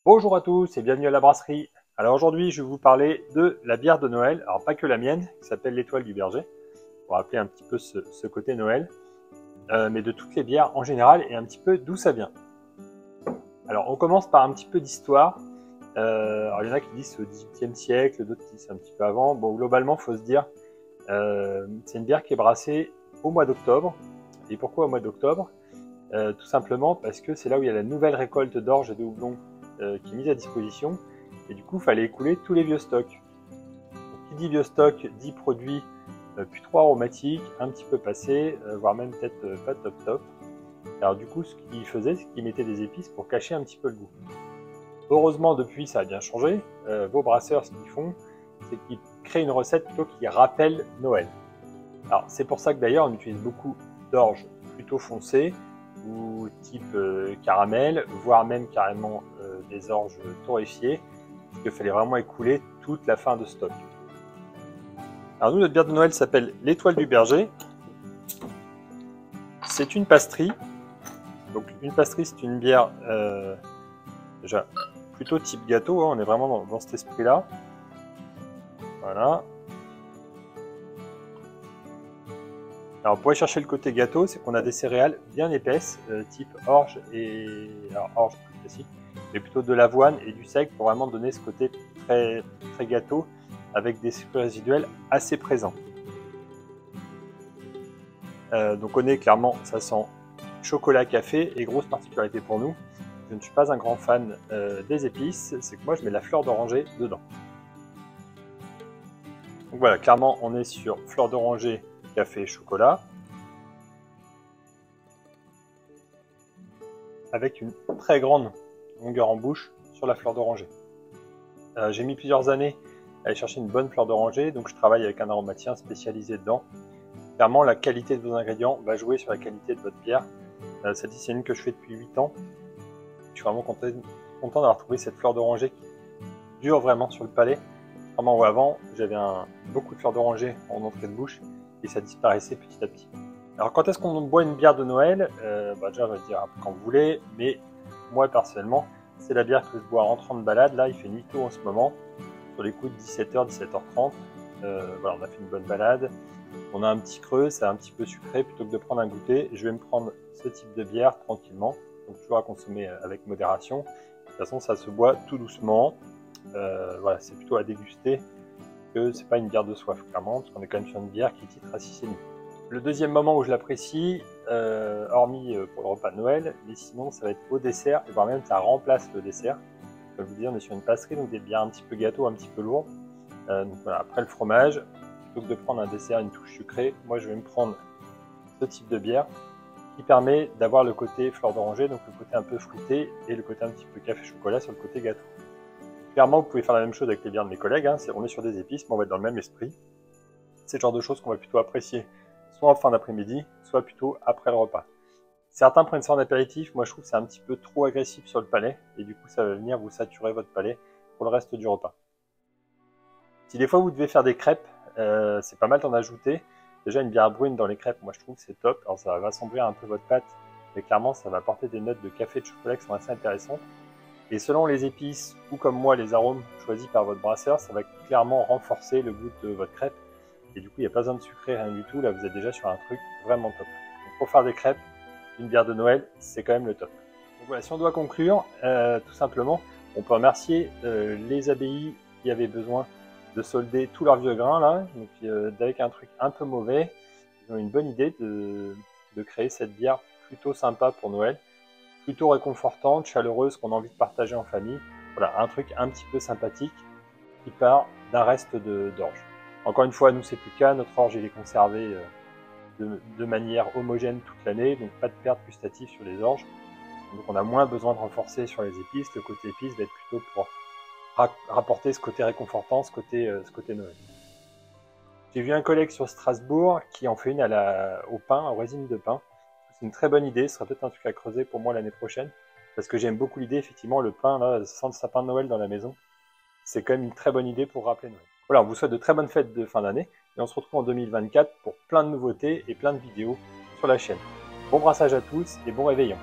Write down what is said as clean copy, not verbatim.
Bonjour à tous et bienvenue à la brasserie. Alors aujourd'hui je vais vous parler de la bière de Noël, alors pas que la mienne, qui s'appelle l'Étoile du Berger, pour rappeler un petit peu ce côté Noël, mais de toutes les bières en général et un petit peu d'où ça vient. Alors on commence par un petit peu d'histoire. Alors il y en a qui disent au XVIIIe siècle, d'autres qui disent un petit peu avant. Bon, globalement il faut se dire, c'est une bière qui est brassée au mois d'octobre. Et pourquoi au mois d'octobre? Tout simplement parce que c'est là où il y a la nouvelle récolte d'orge et de houblon qui est mise à disposition, et du coup il fallait écouler tous les vieux stocks. Donc, qui dit vieux stock dit produits plus trop aromatiques, un petit peu passés, voire même peut-être pas top. Alors du coup ce qu'ils faisaient, c'est qu'ils mettaient des épices pour cacher un petit peu le goût. Heureusement depuis ça a bien changé. Vos brasseurs, ce qu'ils font, c'est qu'ils créent une recette plutôt qui rappelle Noël. Alors c'est pour ça que d'ailleurs on utilise beaucoup d'orge plutôt foncé, ou type caramel, voire même carrément des orges torréfiées, parce qu'il fallait vraiment écouler toute la fin de stock. Alors nous, notre bière de Noël s'appelle l'Étoile du Berger. C'est une pastry. Donc une pastry, c'est une bière déjà plutôt type gâteau, hein, on est vraiment dans cet esprit-là. Voilà. Alors pour aller chercher le côté gâteau, c'est qu'on a des céréales bien épaisses, type orge et alors orge plus classique, mais plutôt de l'avoine et du seigle pour vraiment donner ce côté très gâteau avec des sucres résiduels assez présents. Donc on est clairement, ça sent chocolat café, et grosse particularité pour nous, je ne suis pas un grand fan des épices, c'est que moi je mets la fleur d'oranger dedans. Donc voilà, clairement on est sur fleur d'oranger, café, chocolat, avec une très grande longueur en bouche sur la fleur d'oranger. J'ai mis plusieurs années à aller chercher une bonne fleur d'oranger, donc je travaille avec un aromaticien spécialisé dedans. Clairement, la qualité de vos ingrédients va jouer sur la qualité de votre bière. Celle-ci, c'est une que je fais depuis 8 ans. Je suis vraiment content d'avoir trouvé cette fleur d'oranger qui dure vraiment sur le palais. Vraiment, où avant, j'avais beaucoup de fleurs d'oranger en entrée de bouche et ça disparaissait petit à petit. Alors, quand est-ce qu'on boit une bière de Noël? Déjà, je vais dire quand vous voulez, mais moi, personnellement, c'est la bière que je bois en rentrant de balade. Là, il fait nuit tôt en ce moment, sur les coups de 17h, 17h30. Voilà, on a fait une bonne balade. On a un petit creux, c'est un petit peu sucré. Plutôt que de prendre un goûter, je vais me prendre ce type de bière tranquillement. Donc toujours à consommer avec modération. De toute façon, ça se boit tout doucement. Voilà, c'est plutôt à déguster que c'est pas une bière de soif, clairement, parce qu'on est quand même sur une bière qui titre à 6,5. Le deuxième moment où je l'apprécie, hormis pour le repas de Noël, mais sinon ça va être au dessert, et voire même ça remplace le dessert. Comme je vous dis, on est sur une pâtisserie, donc des bières un petit peu gâteau, un petit peu lourdes. Donc voilà, après le fromage, plutôt que de prendre un dessert, une touche sucrée, moi je vais me prendre ce type de bière qui permet d'avoir le côté fleur d'oranger, donc le côté un peu fruité, et le côté un petit peu café chocolat sur le côté gâteau. Clairement, vous pouvez faire la même chose avec les bières de mes collègues, hein. On est sur des épices, mais on va être dans le même esprit. C'est le genre de choses qu'on va plutôt apprécier soit en fin d'après-midi, soit plutôt après le repas. Certains prennent ça en apéritif, moi je trouve que c'est un petit peu trop agressif sur le palais, et du coup ça va venir vous saturer votre palais pour le reste du repas. Si des fois vous devez faire des crêpes, c'est pas mal d'en ajouter. Déjà une bière brune dans les crêpes, moi je trouve que c'est top. Alors ça va assombrir un peu votre pâte, mais clairement ça va apporter des notes de café et de chocolat qui sont assez intéressantes. Et selon les épices, ou comme moi les arômes choisis par votre brasseur, ça va clairement renforcer le goût de votre crêpe. Et du coup il n'y a pas besoin de sucrer, rien du tout, là vous êtes déjà sur un truc vraiment top. Donc pour faire des crêpes, une bière de Noël, c'est quand même le top. Donc voilà, si on doit conclure, tout simplement, on peut remercier les abbayes qui avaient besoin de solder tous leurs vieux grains là, donc avec un truc un peu mauvais, ils ont une bonne idée de créer cette bière plutôt sympa pour Noël, plutôt réconfortante, chaleureuse, qu'on a envie de partager en famille. Voilà, un truc un petit peu sympathique qui part d'un reste d'orge. Encore une fois, nous c'est plus le cas, notre orge il est conservé de manière homogène toute l'année, donc pas de perte gustative sur les orges. Donc on a moins besoin de renforcer sur les épices, le côté épice va être plutôt pour rapporter ce côté réconfortant, ce côté Noël. J'ai vu un collègue sur Strasbourg qui en fait une au pain, en résine de pain. C'est une très bonne idée, ce sera peut-être un truc à creuser pour moi l'année prochaine, parce que j'aime beaucoup l'idée, effectivement, le pain, là, sans le sapin de Noël dans la maison, c'est quand même une très bonne idée pour rappeler Noël. Voilà, on vous souhaite de très bonnes fêtes de fin d'année, et on se retrouve en 2024 pour plein de nouveautés et plein de vidéos sur la chaîne. Bon brassage à tous et bon réveillon!